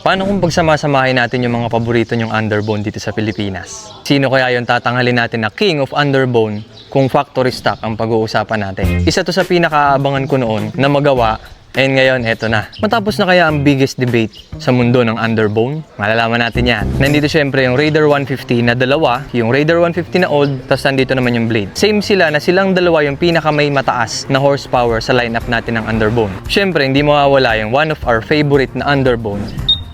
Paano kung pagsamasamahin natin yung mga paborito nyong underbone dito sa Pilipinas? Sino kaya yung tatanghalin natin na king of underbone kung factory stock ang pag-uusapan natin? Isa to sa pinakaabangan ko noon na magawa. And ngayon, eto na. Matapos na kaya ang biggest debate sa mundo ng underbone? Malalaman natin yan. Nandito syempre yung Raider 150 na dalawa, yung Raider 150 na old, tapos nandito naman yung Blade. Same sila na silang dalawa yung pinaka may mataas na horsepower sa lineup natin ng underbone. Syempre, hindi mawawala yung one of our favorite na underbone,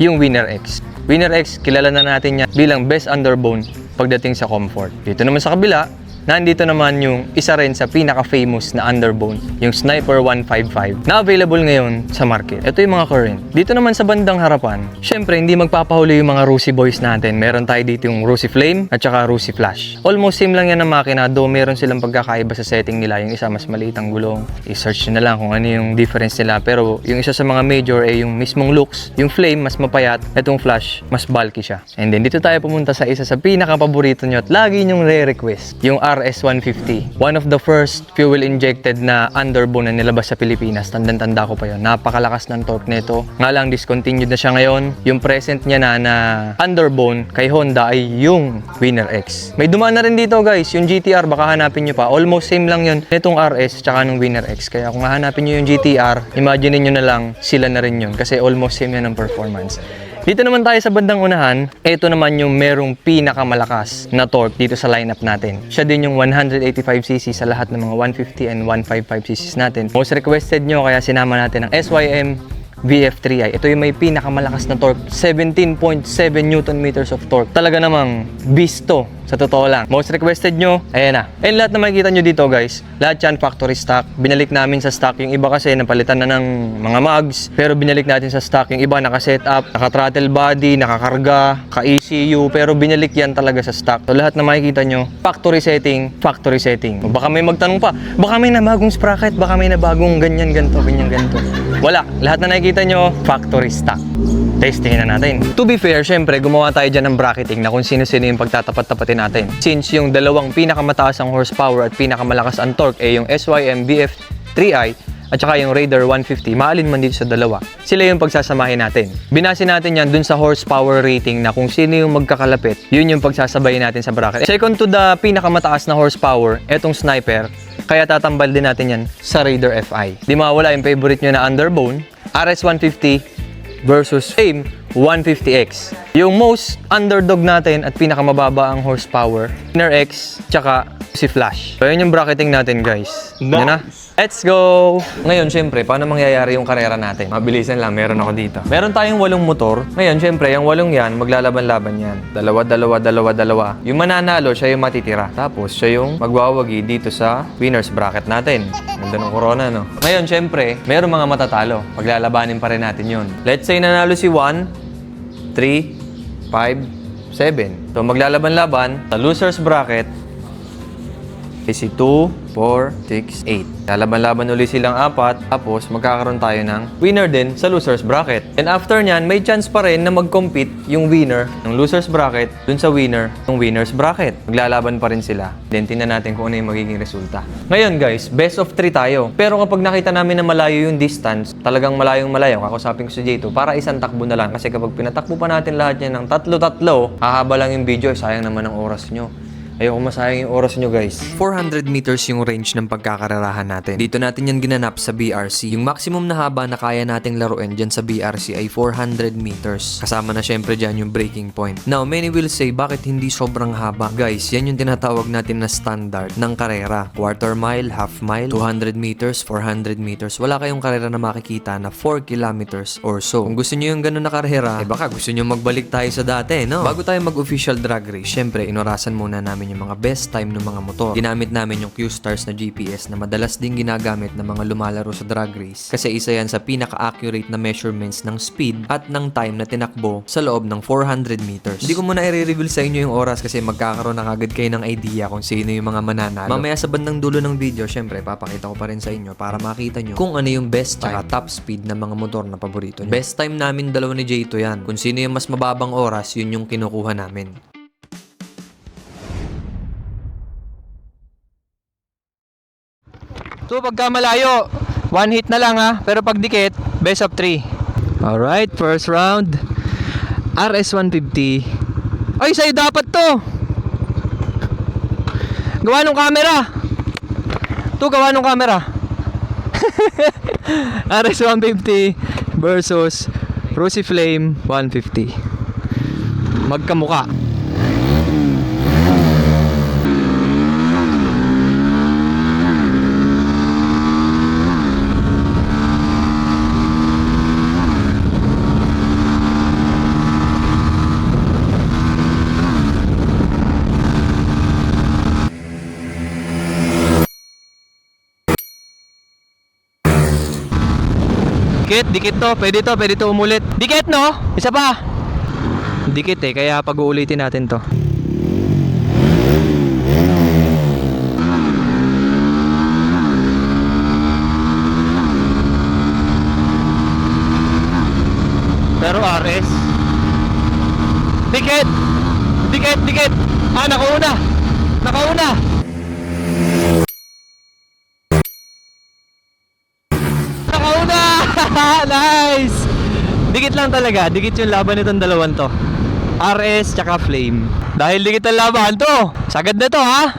yung Winner X. Winner X, kilala na natin yan bilang best underbone pagdating sa comfort. Dito naman sa kabila, nandito naman yung isa rin sa pinaka-famous na underbone, yung Sniper 155 na available ngayon sa market. Ito yung mga current. Dito naman sa bandang harapan, syempre hindi magpapahuli yung mga Rusi boys natin. Meron tayo dito yung Rusi Flame at saka Rusi Flash. Almost same lang yan ang makina, though meron silang pagkakaiba sa setting nila. Yung isa mas maliit ang gulong. I-search nyo na lang kung ano yung difference nila. Pero yung isa sa mga major ay yung mismong looks. Yung Flame mas mapayat, itong Flash mas bulky siya. And then dito tayo pumunta sa isa sa pinaka-paborito nyo at lagi nyong re-request, yung RS150. One of the first fuel-injected na underbone na nilabas sa Pilipinas. Tandang-tanda ko pa yun. Napakalakas ng torque nito. Nga lang, discontinued na siya ngayon. Yung present niya na underbone kay Honda ay yung Winner X. May dumaan na rin dito guys, yung GTR. Baka hanapin nyo pa. Almost same lang yun. Itong RS tsaka nung Winner X. Kaya kung hahanapin nyo yung GTR, imagine nyo na lang sila na rin yun. Kasi almost same yan ng performance. Dito naman tayo sa bandang unahan, ito naman yung merong pinakamalakas na torque dito sa lineup natin. Siya din yung 185cc sa lahat ng mga 150 and 155cc natin. Most requested nyo kaya sinama natin ang SYM VF3i. Ito yung may pinakamalakas na torque, 17.7 Newton meters of torque. Talaga namang beast to, sa totoo lang. Most requested nyo, ayan na. And lahat na makikita nyo dito guys, lahat yan factory stock. Binalik namin sa stock. Yung iba kasi napalitan na ng mga mags, pero binalik natin sa stock. Yung iba naka-setup, naka-throttle body, nakakarga, ka-ECU, pero binalik yan talaga sa stock. So lahat na makikita nyo, factory setting, factory setting. Baka may magtanong pa, baka may nabagong sprocket, baka may nabagong ganyan, ganito, ganyan, ganito. Wala. Lahat na nakikita nyo, factory stock. Testingin na natin. To be fair, syempre, gumawa tayo dyan ng bracketing na kung sino-sino yung pagtatapat-tapatin natin. Since yung dalawang pinakamataas ang horsepower at pinakamalakas ang torque ay yung SYM VF3i at saka yung Raider 150, maalin man dito sa dalawa. Sila yung pagsasamahin natin. Binase natin yan dun sa horsepower rating na kung sino yung magkakalapit, yun yung pagsasabayin natin sa bracket. Second to the pinakamataas na horsepower, etong Sniper, kaya tatambal din natin yan sa Raider FI. Di mawala yung favorite nyo na underbone, RS150 versus Flame 150X. Yung most underdog natin at pinakamababa ang horsepower, Winner X, tsaka si Flash. So yun yung bracketing natin guys. Yan na. Let's go! Ngayon, syempre, paano mangyayari yung karera natin? Mabilisan lang, meron ako dito. Meron tayong 8 motor. Ngayon, syempre, yung 8 yan, maglalaban-laban yan. Dalawa. Yung mananalo, siya yung matitira. Tapos, siya yung magwawagi dito sa winner's bracket natin. Ganda ng corona, no? Ngayon, syempre, meron mga matatalo. Paglalabanin pa rin natin yun. Let's say, nanalo si 1, 3, 5, 7. So, maglalaban-laban sa loser's bracket, si 2, 4, 6, 8. Lalaban-laban ulit silang 4, tapos magkakaroon tayo ng winner din sa loser's bracket. And after nyan, may chance pa rin na mag-compete yung winner ng loser's bracket dun sa winner ng winner's bracket. Maglalaban pa rin sila. Then tingnan natin kung ano yung magiging resulta. Ngayon guys, best of 3 tayo. Pero kapag nakita namin na malayo yung distance, talagang malayong malayo, kakusapin ko si J2, para isang takbo na lang. Kasi kapag pinatakbo pa natin lahat yan ng tatlo-tatlo, hahaba lang yung video, sayang naman ang oras nyo. Ayoko masayang yung oras nyo guys. 400 meters yung range ng pagkakarerahan natin. Dito natin yan ginanap sa BRC. Yung maximum na haba na kaya nating laruin dyan sa BRC ay 400 meters. Kasama na syempre dyan yung breaking point. Now, many will say, bakit hindi sobrang haba? Guys, yan yung tinatawag natin na standard ng karera. Quarter mile, half mile, 200 meters, 400 meters. Wala kayong karera na makikita na 4 kilometers or so. Kung gusto nyo yung ganun na karera, baka gusto nyo magbalik tayo sa dati, no? Bago tayo mag-official drag race, syempre, inorasan muna namin yung mga best time ng mga motor. Ginamit namin yung Q-Stars na GPS na madalas din ginagamit ng mga lumalaro sa drag race kasi isa yan sa pinaka-accurate na measurements ng speed at ng time na tinakbo sa loob ng 400 meters. Hindi ko muna i-reveal sa inyo yung oras kasi magkakaroon na kagad kayo ng idea kung sino yung mga mananalo. Mamaya sa bandang dulo ng video, syempre, papakita ko pa rin sa inyo para makita nyo kung ano yung best time at top speed ng mga motor na paborito nyo. Best time namin dalawa ni J2 yan. Kung sino yung mas mababang oras, yun yung kinukuha namin. So pagka malayo, one hit na lang ha. Pero pag dikit, best of 3. Alright, first round. RS150. Ay, sa'yo dapat to. Gawa nung camera. To, gawa nung camera. RS150 versus Rosy Flame 150. Magkamuka. Dikit to, pwede to umulit. Dikit no? Isa pa. Dikit kaya pag-uulitin natin to. Pero RS. Dikit. Nakauna. Nice! Dikit lang talaga. Dikit yung laban nitong dalawan to. RS tsaka Flame. Dahil dikit ang laban to. Sagad na to ha.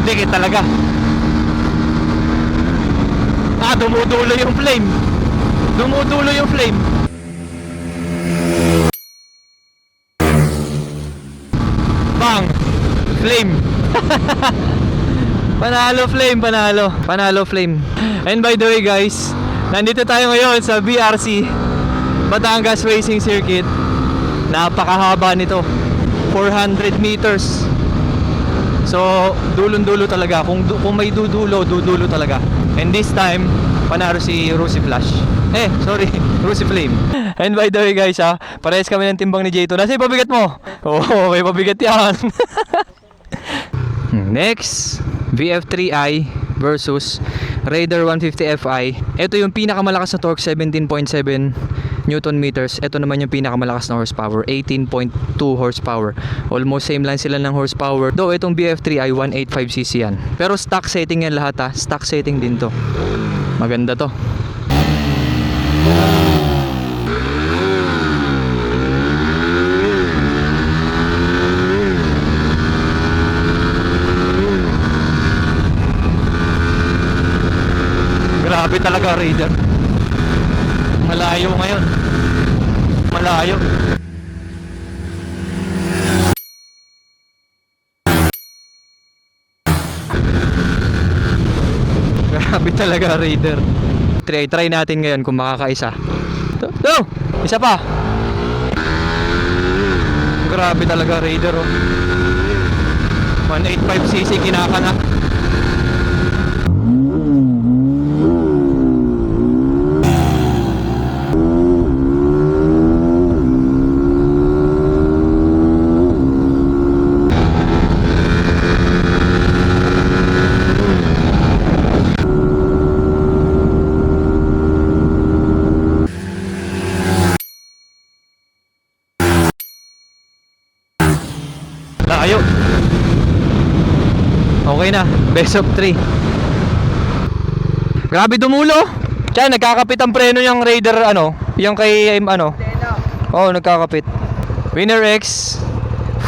Dikit talaga. Dumudulo yung Flame. Bang! Flame! Panalo Flame. And by the way guys, nandito tayo ngayon sa BRC Batangas Racing Circuit. Napakahaba nito, 400 meters. So, dulong-dulo talaga. Kung may dudulo talaga. And this time, panalo si Rosy Flash. Rosy Flame. And by the way guys parehas kami ng timbang ni Jayto. Nasa yung pabigat mo? Oo, may pabigat yan. Next, VF3i versus Raider 150 Fi. Ito yung pinakamalakas na torque, 17.7 Newton meters. Ito naman yung pinakamalakas na horsepower, 18.2 horsepower. Almost same lang sila ng horsepower. Though itong VF3i 185cc yan. Pero stock setting yan lahat Stock setting din to. Maganda to. Grabe talaga Raider. Malayo ngayon. Grabe talaga Raider. Try natin ngayon kung makakaisa. No! Isa pa. Grabe talaga Raider 185cc kinakana. Layo. Okay na, best of 3. Grabe dumulo. Tiyan, nagkakapit ang preno yung Raider yung kay nagkakapit. Winner X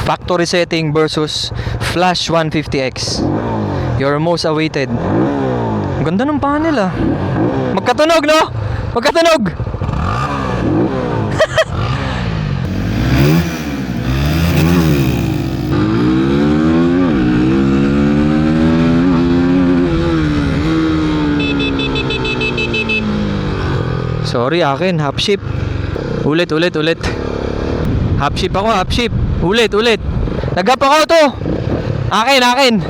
factory setting versus Flash 150X. Your most awaited. Ang ganda ng panel Magkatunog no? Magkatunog. Sorry akin, half shift. Ulit. Half shift ako, half shift. Ulit. Nagap ako to. Akin.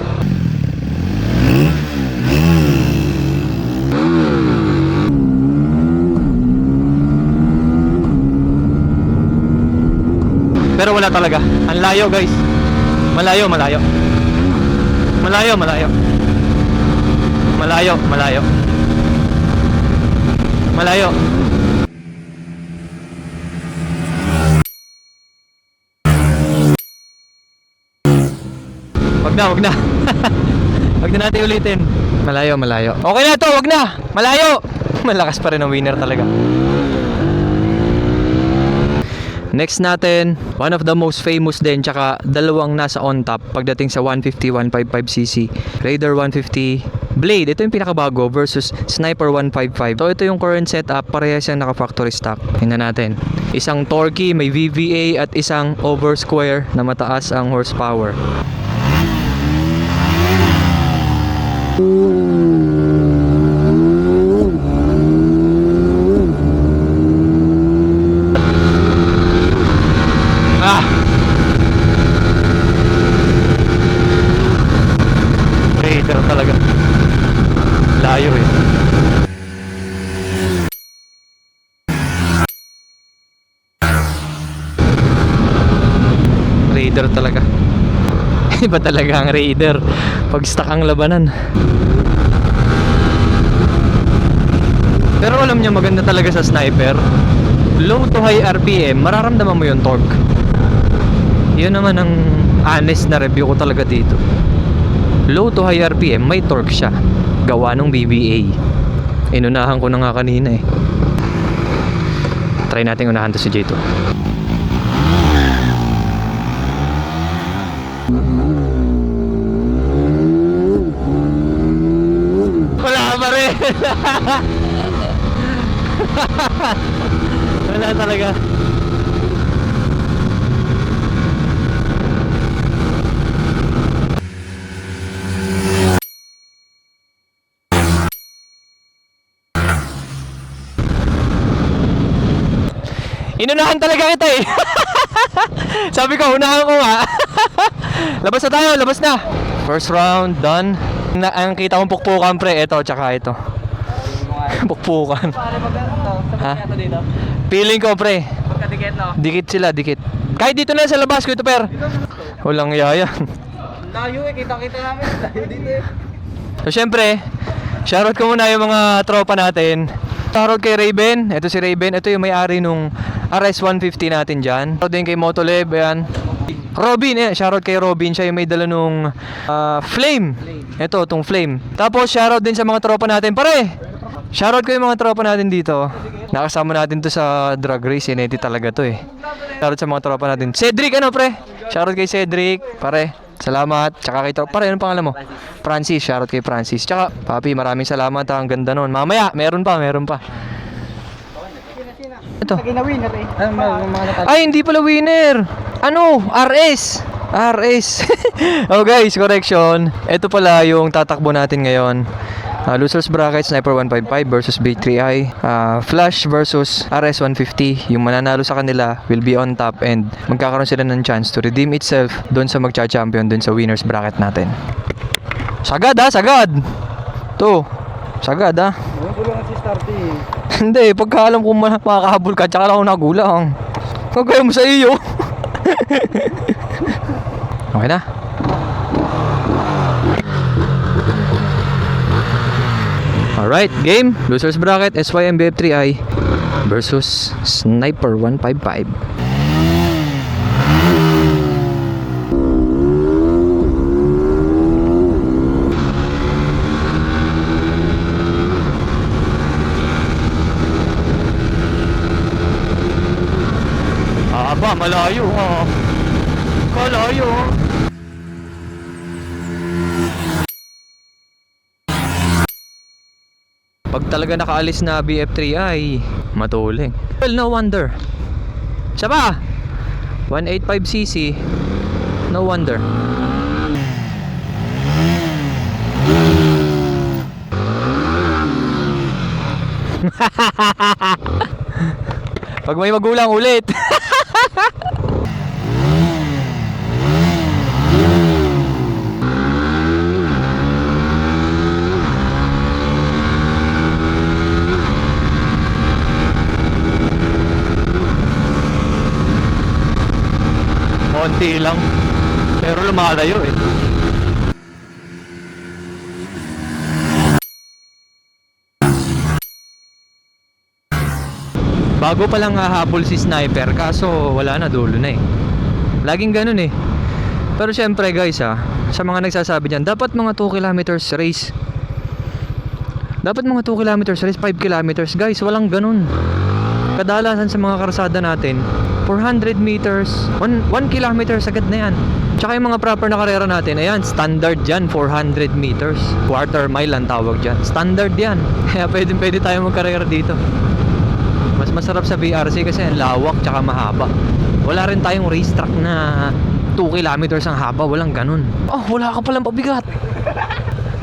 Pero wala talaga. Ang layo guys. Malayo. Wag na, wag na. Wag na natin ulitin. Malayo, malayo. Okay na to, wag na. Malayo. Malakas pa rin ang winner talaga. Next natin, one of the most famous din, tsaka dalawang nasa on top pagdating sa 150, 155cc. Raider 150 Blade, ito yung pinakabago versus Sniper 155. So ito yung current setup, parehas yung naka factory stock. Tingnan natin. Isang torquey, may VVA at isang over square na mataas ang horsepower. Raider talaga. Layo eh. Raider talaga. Iba talaga ang Raider pag stuck ang labanan. Pero alam niyo, maganda talaga sa Sniper, low to high RPM, mararamdaman mo yung torque. Yun naman ang honest na review ko talaga dito. Low to high RPM, may torque siya. Gawa ng BBA. Inunahan ko na nga kanina eh. Try natin unahan to si J2. Wala pa rin. Wala talaga. Inunahan talaga kita eh. Sabi ko, unahan ko nga. Labas na tayo, labas na. First round, done. Ang kita kong pukpukan pre, ito, tsaka ito. Pukpukan. Ha? Feeling ko pre. Magkadikit no? Dikit sila, dikit. Kahit dito na sa labas ko ito per. Walang yaya. Layo eh, kita-kita namin. Layo dito eh. So syempre, shoutout ko muna yung mga tropa natin. Shoutout kay Raven. Ito si Raven. Ito yung may-ari nung RS150 natin dyan. Shoutout din kay Motoleb. Ayan. Robin, shoutout kay Robin. Siya yung may dala nung Flame. Ito, itong Flame. Tapos shoutout din sa mga tropa natin. Pare, shoutout ko yung mga tropa natin dito. Nakasama natin to sa drag race. Inedit talaga to eh. Shoutout sa mga tropa natin. Cedric, ano pre? Shoutout kay Cedric. Pare, salamat. Tsaka kay tropa. Pare, anong pangalan mo? Francis. Shoutout kay Francis. Tsaka, papi, maraming salamat. Ang ganda nun. Mamaya, meron pa. Ito. Lagi na winner eh. Ay, hindi pala winner. Ano? RS. Oh guys, correction. Ito pala yung tatakbo natin ngayon. Losers bracket, Sniper 155 versus B3i. Flash versus RS150. Yung mananalo sa kanila will be on top and magkakaroon sila ng chance to redeem itself doon sa magcha-champion doon sa winners bracket natin. Sagad ha, sagad. To. Sagad ha. Gulong si Starty. Hindi, pagka alam kong makakahabol ka, tsaka lang ako nagulang. Huwag kayo mo sa iyo. Okay na. Alright, game. Losers bracket, SYMBF3i versus Sniper 155. Aba, malayo ha. Malayo. Pag talaga nakaalis na BF3i, matuling. Well, no wonder. Siya ba? 185cc. No wonder. Pag may magulang ulit. Konti lang. Pero lumalayo eh. Bago pa lang hahabol si Sniper, kaso wala na, dulo na eh. Laging ganun eh. Pero syempre guys sa mga nagsasabi dyan, dapat mga 2 kilometers race. Dapat mga 2 kilometers race, 5 kilometers. Guys, walang ganun. Kadalasan sa mga karsada natin, 400 meters, 1 kilometers agad na yan. Tsaka yung mga proper na karera natin, ayan, standard dyan, 400 meters. Quarter mile ang tawag dyan. Standard yan. Kaya pwede tayo magkarera dito. Mas masarap sa BRC kasi ang lawak tsaka mahaba. Wala rin tayong racetrack na 2 kilometers ang haba. Walang ganun. Oh, wala ka palang pabigat.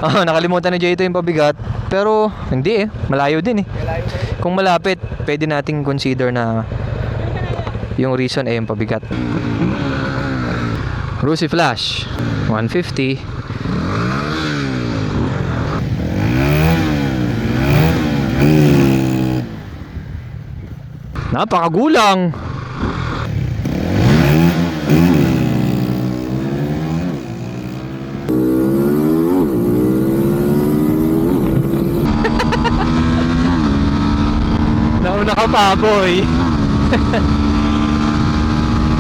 Oh, nakalimutan ni Jayto yung pabigat. Pero hindi malayo din Kung malapit, pwede nating consider na yung reason ay yung pabigat. Rusi Flash 150. Napakagulang. Nauna ka pa, boy.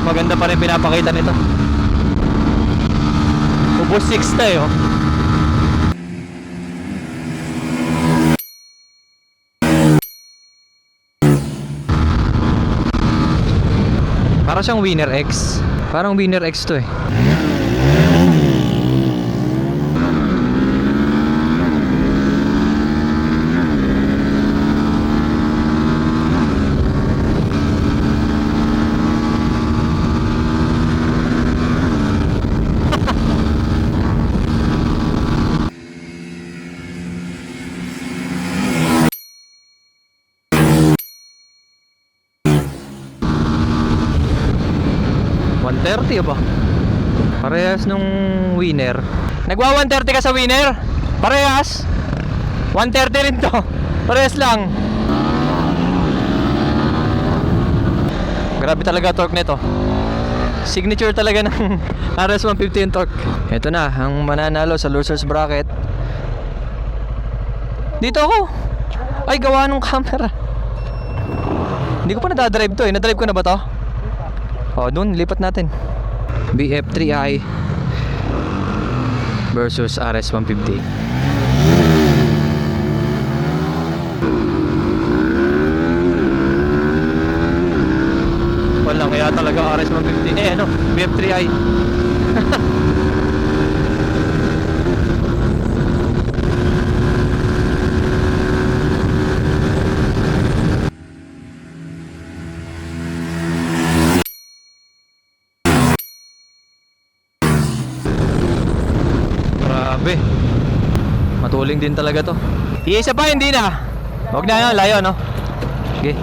Maganda pa rin pinapakita nito. Ubos 6 tayo. Para siyang Winner X. Parang Winner X to $130 ba? Parehas nung Winner. Nagwa 130 ka sa Winner? Parehas? 130 rin to. Parehas lang. Grabe talaga torque nito. Signature talaga ng RS150 torque. Ito na, ang mananalo sa losers bracket. Dito ako. Ay, gawa nung camera. Hindi ko pa nadadrive to Nadrive ko na ba to? Oh, dun, lipat natin. BF3i versus RS150. Walang kaya talaga RS150. BF3i. Grabe. Matuling din talaga to. Isa pa, hindi na. Huwag na, layo, no? Sige.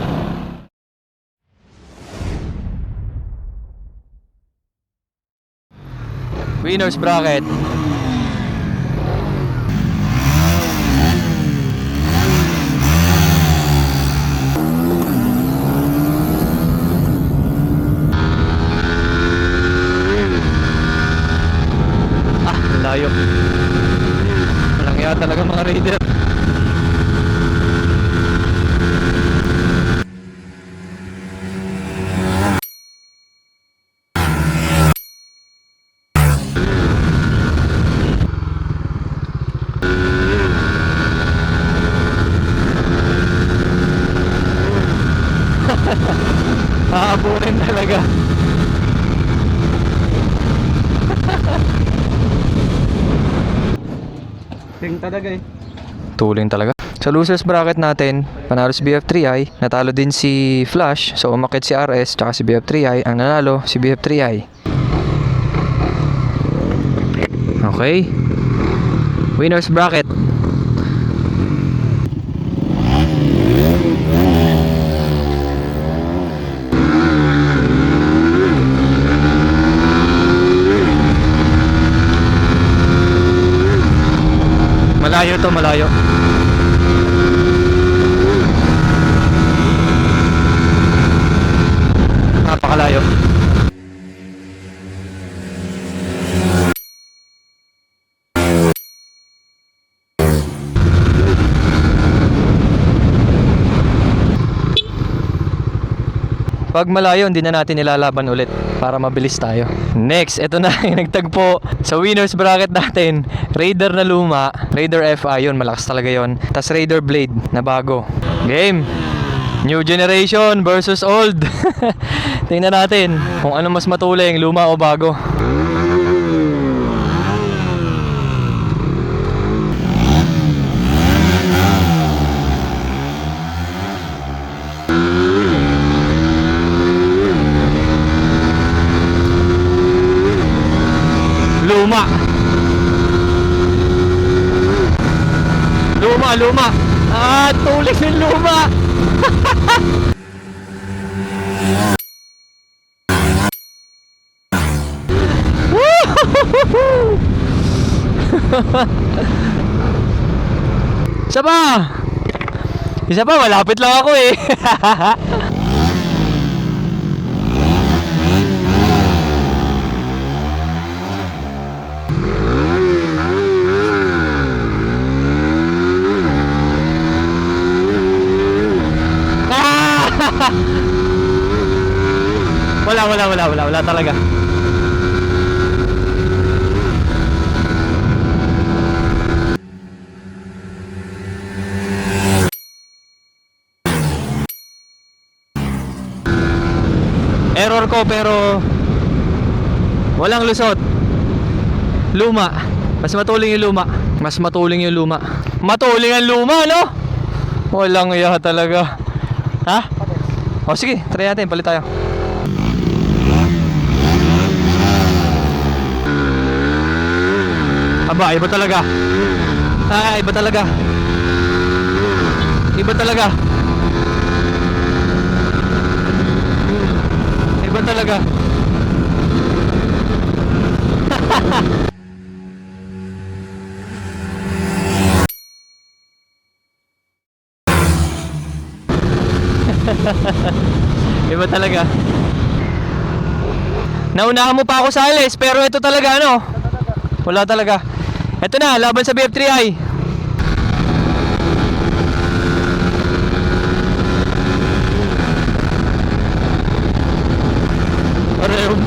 Winners bracket. Layo. Walang kaya talaga mga raider. Hahabunin talaga. Ting talaga Tuling talaga. Sa losers bracket natin, panalo si BF3i, natalo din si Flash, so umakit si RS, tsaka si BF3i, ang nanalo si BF3i. Okay. Winners bracket. Malayo to, malayo. Napakalayo. Pag malayo, hindi na natin ilalaban ulit para mabilis tayo. Next, ito na yung nagtagpo sa winners bracket natin. Raider na luma, Raider FI, yun, malakas talaga yun. Tas Raider Blade na bago. Game! New generation versus old. Tingnan natin kung ano mas matuling, luma o bago. Luma. Luma. Ah, tulis ng luma. Isa pa. Isa pa, malapit lang ako eh. Wala talaga. Error ko pero walang lusot. Luma. Mas matuling yung luma. Matuling ang luma, no? Walang iya talaga. Ha? O sige, try natin, palit tayo. Aba, iba talaga. Iba talaga. Iba talaga. Iba talaga. Naunahan mo pa ako sa alis, pero ito talaga ano? Wala talaga. Ito na, laban sa BF3i.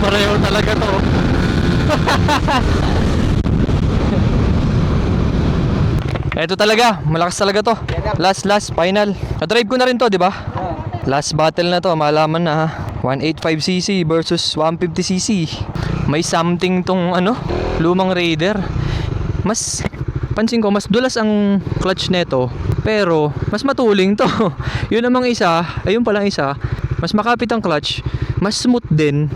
Pareho talaga to. Ito talaga, malakas talaga to. Last, final. Na-drive ko na rin to, di ba? Last battle na to, malaman na ha. 185cc versus 150cc. May something tong ano, lumang Raider. Mas pansin ko, mas dulas ang clutch neto, pero mas matuling to. Yun namang isa, ayun palang isa, mas makapit ang clutch, mas smooth din,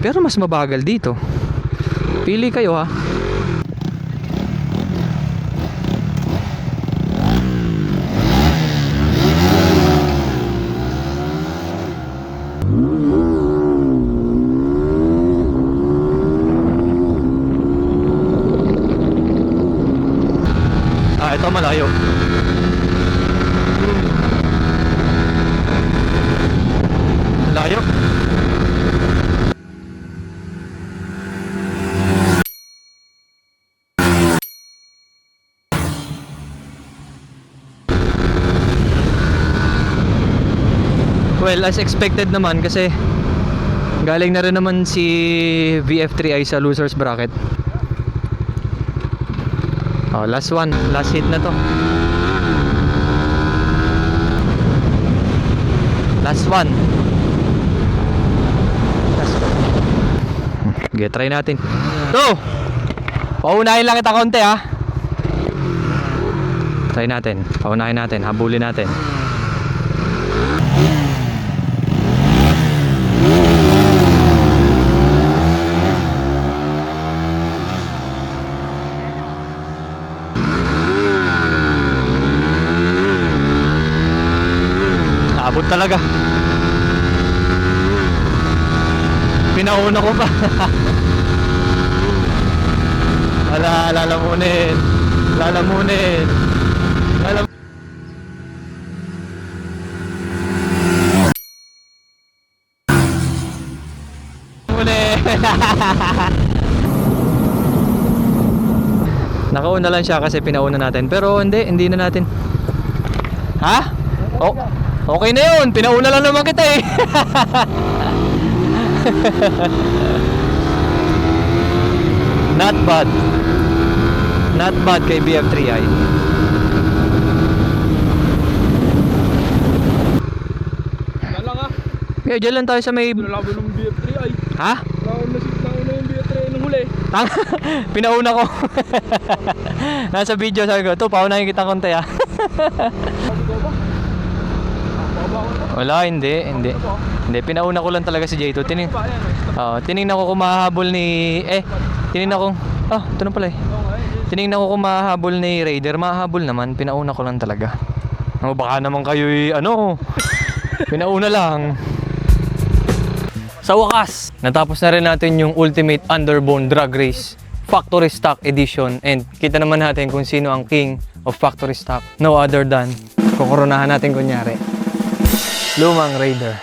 pero mas mabagal dito. Pili kayo ha. Ito malayo. Layo. Well, as expected naman kasi galing na rin naman si VF3i sa losers bracket. Oh, last one, last hit na to. Last one. Okay, try natin. Go! Paunahin lang kita konti ha. Try natin, paunahin natin, habulin natin. Abot talaga. Pinauna ko pa. Lalamunin. Nakauna lang siya kasi pinauna natin. Pero hindi na natin. Ha? Oh. Okay na yun, pinauna lang naman kita eh. Not bad. Not bad kay BF3i. Nalang ah. Kaya dyan lang tayo sa may... Nalaban ng BF3 ay. Ha? Nauna yung BF3 nung huli. Pinauna ko. Nasa video sabi ko, ito, paunahin kita konti ah. Sabi ko ba? Wala, hindi. Hindi, pinauna ko lang talaga si J2. Tinignan ko kung mahahabol ni... tinignan ko... ito na pala eh. Tinignan ko kung mahahabol ni Raider. Mahahabol naman, pinauna ko lang talaga. Baka naman kayo pinauna lang. Sa wakas, natapos na rin natin yung Ultimate Underbone Drag Race Factory Stock Edition. And kita naman natin kung sino ang king of Factory Stock. No other than, kukoronahan natin kunyari, Lumang Raider.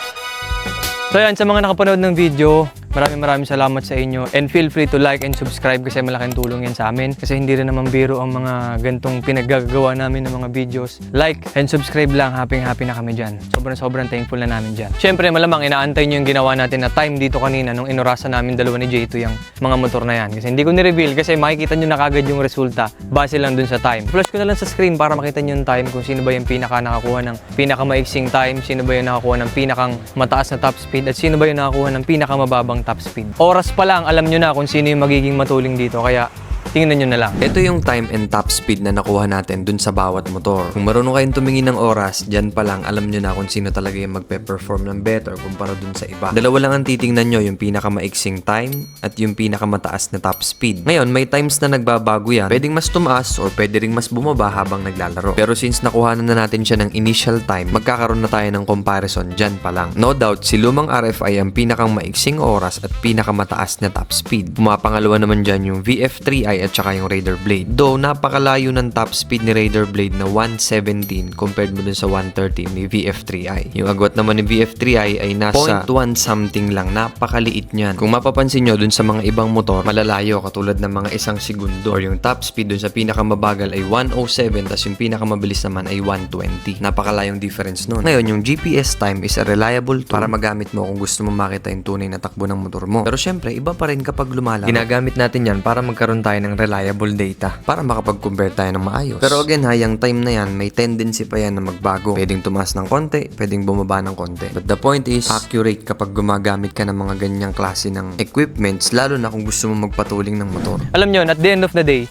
So yan, sa mga nakapanood ng video, maraming salamat sa inyo. And feel free to like and subscribe kasi malaking tulong yan sa amin. Kasi hindi rin naman biro ang mga gantong pinaggagawa namin ng mga videos. Like and subscribe lang, happy na kami dyan. Sobrang thankful na namin dyan. Siyempre malamang inaantay nyo yung ginawa natin na time dito kanina nung inurasan namin dalawa ni J2 yung mga motor na yan. Kasi hindi ko ni-reveal kasi makikita nyo na kagad yung resulta base lang dun sa time. Flash ko na lang sa screen para makita nyo yung time kung sino ba yung pinaka nakakuha ng pinakamaiksing time, sino ba yung nakakuha ng pinakang mataas na top speed, at sino ba yung nakakuha ng pinakamababang top speed. Oras pa lang, alam nyo na kung sino yung magiging matuling dito, kaya tingnan nyo na lang. Ito yung time and top speed na nakuha natin dun sa bawat motor. Kung marunong kayong tumingin ng oras, dyan pa lang alam nyo na kung sino talaga yung magpe-perform ng better kumpara dun sa iba. Dalawa lang ang titingnan nyo, yung pinakamaiksing time at yung pinakamataas na top speed. Ngayon, may times na nagbabago yan. Pwedeng mas tumaas or pwede ring mas bumaba habang naglalaro. Pero since nakuha na natin siya ng initial time, magkakaroon na tayo ng comparison dyan pa lang. No doubt, si Lumang RFI ang pinakamaiksing oras at pinakamataas na top speed. Pumapangalawa naman dyan yung VF3i at saka yung Raider Blade. Though, napakalayo ng top speed ni Raider Blade na 117 compared mo dun sa 130 ni VF3i. Yung agwat naman ni VF3i ay nasa 0.1 something lang. Napakaliit niyan. Kung mapapansin nyo dun sa mga ibang motor, malalayo katulad ng mga 1 segundo. Or yung top speed dun sa pinakamabagal ay 107 tas yung pinakamabilis naman ay 120. Napakalayong difference nun. Ngayon, yung GPS time is a reliable tool para magamit mo kung gusto mo makita yung tunay na takbo ng motor mo. Pero syempre, iba pa rin kapag lumalaro. Ginagamit natin yan para magkaroon tayo ng reliable data para makapag-compare tayo ng maayos. Pero again yung time na yan, may tendency pa yan na magbago. Pwedeng tumaas ng konti, pwedeng bumaba ng konti. But the point is, accurate kapag gumagamit ka ng mga ganyang klase ng equipments, lalo na kung gusto mo magpatuling ng motor. Alam nyo, at the end of the day,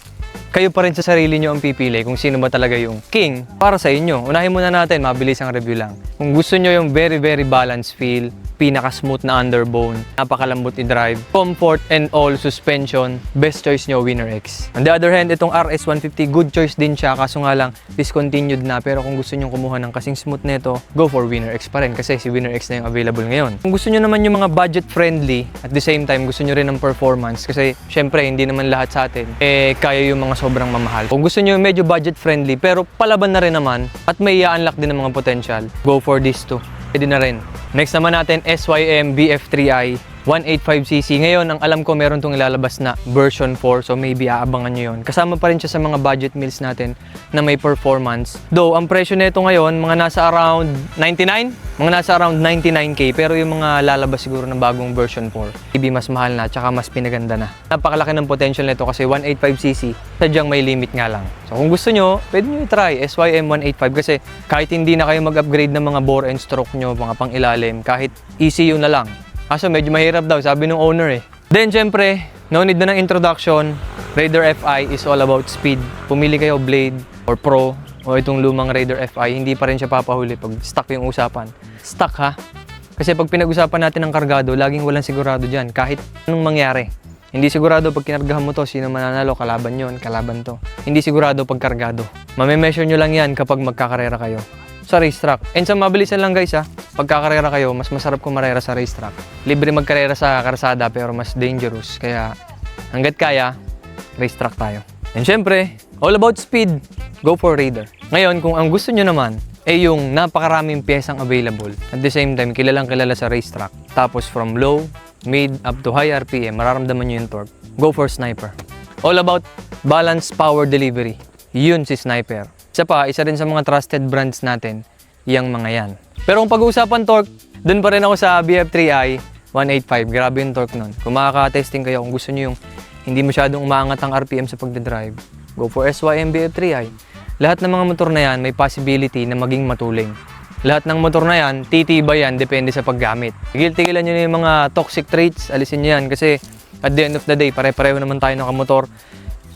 kayo pa rin sa sarili nyo ang pipili kung sino ba talaga yung king para sa inyo. Unahin muna natin, mabilis ang review lang. Kung gusto nyo yung very balanced feel, pinaka-smooth na underbone, napakalambot i-drive, comfort and all suspension, best choice nyo, Winner X. On the other hand, itong RS150, good choice din siya, kaso nga lang, discontinued na. Pero kung gusto nyo kumuha ng kasing smooth nito, go for Winner X pa rin kasi si Winner X na yung available ngayon. Kung gusto nyo naman yung mga budget-friendly, at the same time, gusto nyo rin ng performance, kasi syempre, hindi naman lahat sa atin, kaya yung mga sobrang mamahal. Kung gusto nyo medyo budget-friendly, pero palaban na rin naman, at may i-unlock din ng mga potential, go for this too. Pwede na rin. Next naman natin, SYM BF3i 185cc. Ngayon, ang alam ko meron tong ilalabas na version 4, so maybe aabangan nyo yun. Kasama pa rin siya sa mga budget meals natin na may performance. Though, ang presyo nito ngayon, mga nasa around 99? Mga nasa around 99k, pero yung mga lalabas siguro ng bagong version 4, maybe mas mahal na, tsaka mas pinaganda na. Napakalaki ng potential nito kasi 185cc, sadyang may limit nga lang. So kung gusto nyo, pwede nyo i-try SYM 185 kasi kahit hindi na kayo mag-upgrade ng mga bore and stroke nyo, mga pang ilalim, kahit ECU na lang. Kaso medyo mahirap daw, sabi ng owner eh. Then syempre, no need na ng introduction. Raider FI is all about speed. Pumili kayo Blade or Pro o itong lumang Raider FI, hindi pa rin siya papahuli pag stuck yung usapan. Stuck ha? Kasi pag pinag-usapan natin ng kargado, laging walang sigurado dyan kahit anong mangyari. Hindi sigurado pag kinargahan mo to, sino mananalo, kalaban yon, kalaban to. Hindi sigurado pag kargado. Mame-measure nyo lang yan kapag magkakarera kayo sa racetrack. And sa mabilisan lang guys ha, pagkakarera kayo, mas masarap kumarera sa racetrack. Libre magkarera sa karsada pero mas dangerous. Kaya hanggat kaya, racetrack tayo. And syempre, all about speed, go for Raider. Ngayon, kung ang gusto nyo naman, yung napakaraming piyesang available. At the same time, kilalang kilala sa racetrack. Tapos from low, mid, up to high RPM, mararamdaman nyo yung torque. Go for Sniper. All about balanced power delivery. Yun si Sniper. Isa rin sa mga trusted brands natin yung mga yan. Pero kung pag-uusapan torque, dun pa rin ako sa BF3i 185. Grabe yung torque nun. Kung makaka-testing kayo, kung gusto nyo yung hindi masyadong umaangat ang RPM sa pagdadrive, go for SYM BF3i. Lahat ng mga motor na yan, may possibility na maging matuling. Lahat ng motor na yan, titibay yan, depende sa paggamit. Tigil-tigilan nyo na yung mga toxic traits, alisin nyo yan. Kasi at the end of the day, pare-pareho naman tayo nakamotor.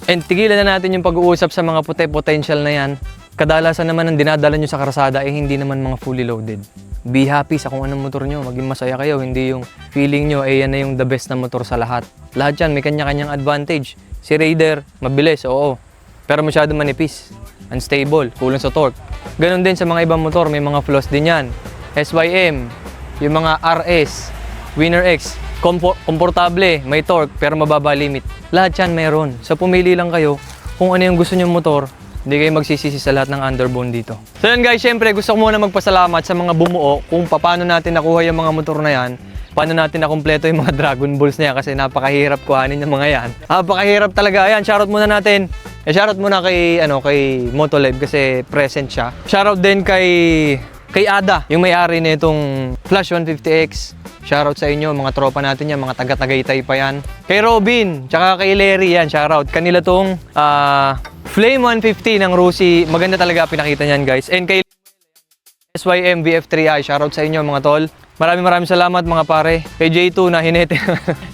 And tigilan na natin yung pag-uusap sa mga potential na yan. Kadalasan naman ang dinadala nyo sa karsada ay hindi naman mga fully loaded. Be happy sa kung anong motor nyo, maging masaya kayo, hindi yung feeling nyo ay yan na yung the best na motor sa lahat. Lahat yan, may kanya-kanyang advantage. Si Raider, mabilis, oo. Pero masyado manipis, unstable, kulang sa torque. Ganon din sa mga ibang motor, may mga flaws din yan. SYM, yung mga RS, Winner X, komportable, may torque, pero mababa limit. Lahat yan meron. So pumili lang kayo kung ano yung gusto nyo motor. Hindi kayo magsisisi sa lahat ng underbone dito. So yun guys, syempre gusto ko muna magpasalamat sa mga bumuo kung paano natin nakuha yung mga motor na yan. Paano natin nakumpleto yung mga Dragon Balls na yan kasi napakahirap kuhanin yung mga yan. Napakahirap talaga. Ayan, shoutout muna natin. Shoutout muna kay Motolive kasi present siya. Shoutout din kay Ada, yung may-ari nitong Flash 150X. Shoutout sa inyo, mga tropa natin yan, mga taga-Tagaytay pa yan. Kay Robin, tsaka kay Larry yan, shoutout. Kanila tong Flame 150 ng Rusi. Maganda talaga pinakita niyan guys. And kay SYM VF3i, shoutout sa inyo mga tol. Maraming salamat mga pare. Kay J2 na hinete.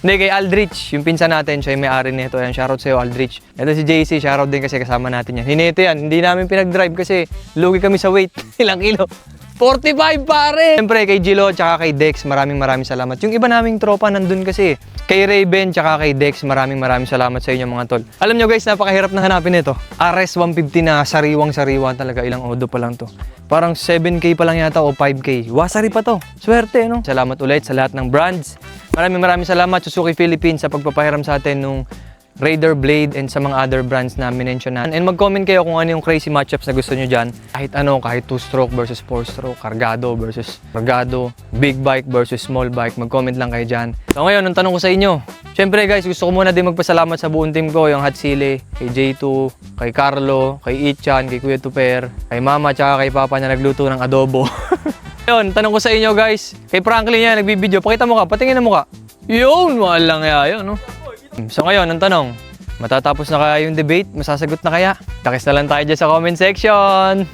Hindi, kay Aldrich, yung pinsan natin, siya yung may-ari nito. Yan, shoutout sa iyo Aldrich. Ito si JC, shoutout din kasi kasama natin yan. Hinete yan, hindi namin pinag-drive kasi lugi kami sa weight. Ilang kilo? 45 pare! Siyempre kay Gilo tsaka kay Dex, maraming salamat. Yung iba naming tropa nandun kasi. Kay Raven tsaka kay Dex, maraming salamat sa inyo mga tol. Alam nyo guys, napakahirap na hanapin ito. RS 150 na sariwang-sariwa talaga, ilang odo pa lang to. Parang 7K pa lang yata o 5K. Wasari pa to. Swerte, no? Salamat ulit sa lahat ng brands. Maraming salamat Suzuki Philippines sa pagpapahiram sa atin nung Raider Blade and sa mga other brands na minention na. And mag-comment kayo kung ano yung crazy matchups na gusto nyo dyan. Kahit 2-stroke versus 4-stroke, kargado versus kargado, big bike versus small bike. Mag-comment lang kayo dyan. So ngayon, ang tanong ko sa inyo. Siyempre guys, gusto ko muna din magpasalamat sa buong team ko. Yung Hatsile, kay J2, kay Carlo, kay Ichan, kay Kuya Tuper, kay Mama, tsaka kay Papa na nagluto ng adobo. Yun, tanong ko sa inyo guys. Kay Franklin yan, nagbibideo. Pakita mo ka, patingin na mo ka. Yun, mahal lang kaya yun, no? So ngayon, ang tanong, matatapos na kaya yung debate? Masasagot na kaya? Takis na lang tayo dyan sa comment section!